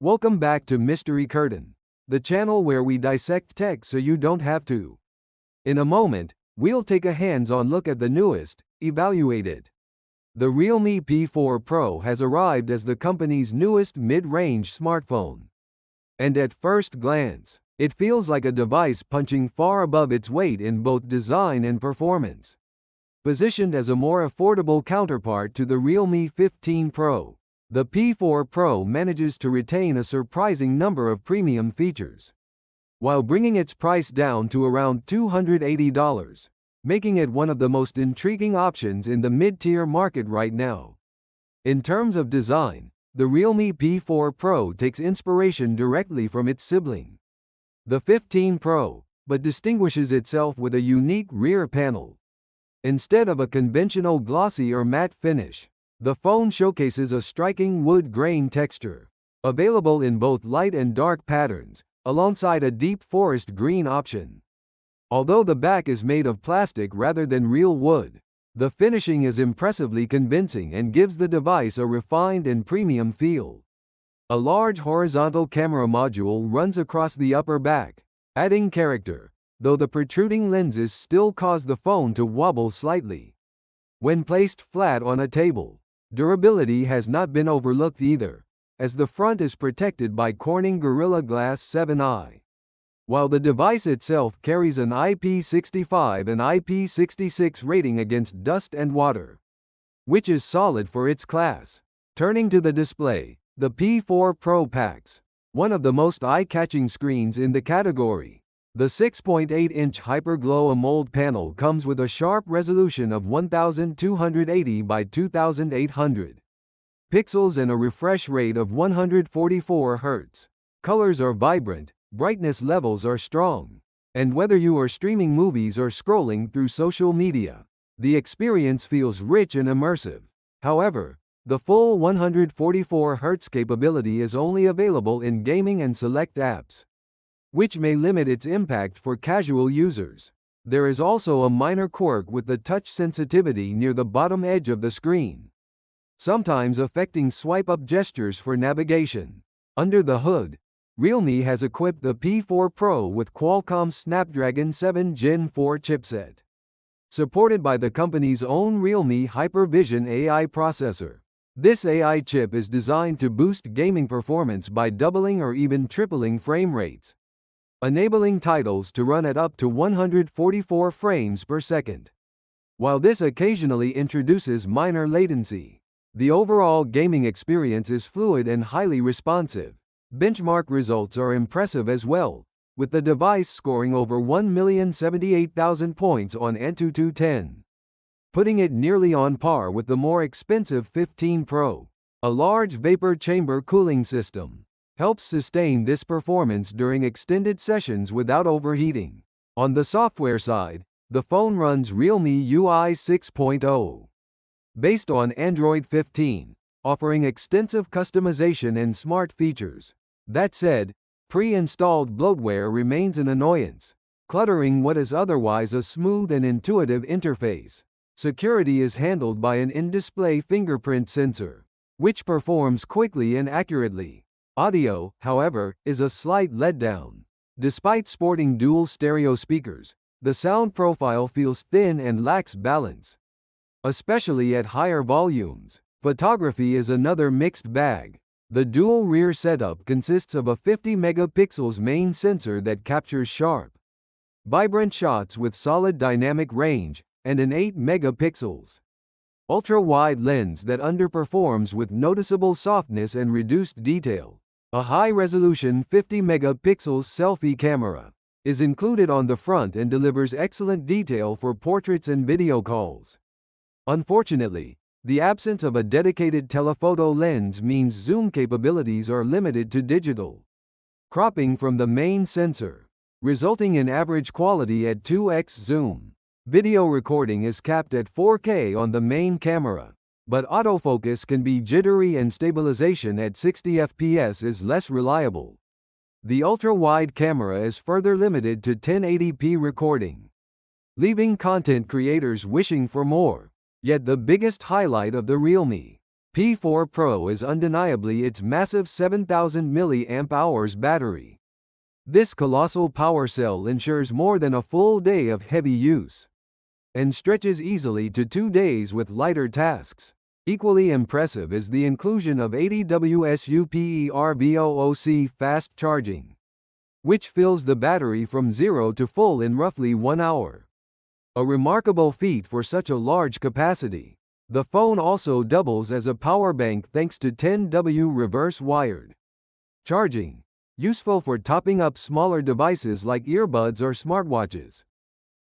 Welcome back to Mystery Curtain, the channel where we dissect tech so you don't have to. In a moment, we'll take a hands-on look at the newest, evaluate it. The Realme P4 Pro has arrived as the company's newest mid-range smartphone. And at first glance, it feels like a device punching far above its weight in both design and performance. Positioned as a more affordable counterpart to the Realme 15 Pro, the P4 Pro manages to retain a surprising number of premium features, while bringing its price down to around $280, making it one of the most intriguing options in the mid-tier market right now. In terms of design, the Realme P4 Pro takes inspiration directly from its sibling, the 15 Pro, but distinguishes itself with a unique rear panel. Instead of a conventional glossy or matte finish, the phone showcases a striking wood grain texture, available in both light and dark patterns, alongside a deep forest green option. Although the back is made of plastic rather than real wood, the finishing is impressively convincing and gives the device a refined and premium feel. A large horizontal camera module runs across the upper back, adding character, though the protruding lenses still cause the phone to wobble slightly. When placed flat on a table, durability has not been overlooked either, as the front is protected by Corning Gorilla Glass 7i. While the device itself carries an IP65 and IP66 rating against dust and water, which is solid for its class. Turning to the display, the P4 Pro packs one of the most eye-catching screens in the category. The 6.8-inch Hyperglow AMOLED panel comes with a sharp resolution of 1280 by 2800 pixels and a refresh rate of 144 Hz. Colors are vibrant, brightness levels are strong, and whether you are streaming movies or scrolling through social media, the experience feels rich and immersive. However, the full 144 Hz capability is only available in gaming and select apps, which may limit its impact for casual users. There is also a minor quirk with the touch sensitivity near the bottom edge of the screen, sometimes affecting swipe-up gestures for navigation. Under the hood, Realme has equipped the P4 Pro with Qualcomm's Snapdragon 7 Gen 4 chipset, supported by the company's own Realme Hypervision AI processor. This AI chip is designed to boost gaming performance by doubling or even tripling frame rates, enabling titles to run at up to 144 frames per second. While this occasionally introduces minor latency, the overall gaming experience is fluid and highly responsive. Benchmark results are impressive as well, with the device scoring over 1,078,000 points on Antutu 10, putting it nearly on par with the more expensive 15 Pro. A large vapor chamber cooling system helps sustain this performance during extended sessions without overheating. On the software side, the phone runs Realme UI 6.0, based on Android 15, offering extensive customization and smart features. That said, pre-installed bloatware remains an annoyance, cluttering what is otherwise a smooth and intuitive interface. Security is handled by an in-display fingerprint sensor, which performs quickly and accurately. Audio, however, is a slight letdown. Despite sporting dual stereo speakers, the sound profile feels thin and lacks balance, especially at higher volumes. Photography is another mixed bag. The dual rear setup consists of a 50 megapixels main sensor that captures sharp, vibrant shots with solid dynamic range, and an 8 megapixels ultra-wide lens that underperforms with noticeable softness and reduced detail. A high-resolution 50 megapixels selfie camera is included on the front and delivers excellent detail for portraits and video calls. Unfortunately, the absence of a dedicated telephoto lens means zoom capabilities are limited to digital cropping from the main sensor, resulting in average quality at 2x zoom. Video recording is capped at 4K on the main camera, but autofocus can be jittery and stabilization at 60 fps is less reliable. The ultra-wide camera is further limited to 1080p recording, leaving content creators wishing for more. Yet the biggest highlight of the Realme P4 Pro is undeniably its massive 7,000 mAh battery. This colossal power cell ensures more than a full day of heavy use, and stretches easily to 2 days with lighter tasks. Equally impressive is the inclusion of 80 WSUPERVOOC fast charging, which fills the battery from 0 to full in roughly 1 hour. A remarkable feat for such a large capacity. The phone also doubles as a power bank thanks to 10W reverse wired charging, useful for topping up smaller devices like earbuds or smartwatches.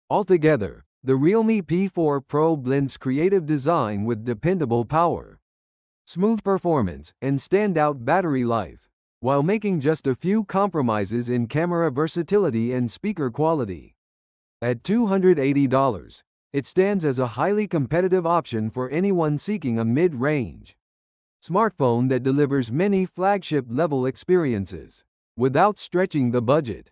Altogether, the Realme P4 Pro blends creative design with dependable power, smooth performance, and standout battery life, while making just a few compromises in camera versatility and speaker quality. At $280, it stands as a highly competitive option for anyone seeking a mid-range smartphone that delivers many flagship-level experiences without stretching the budget.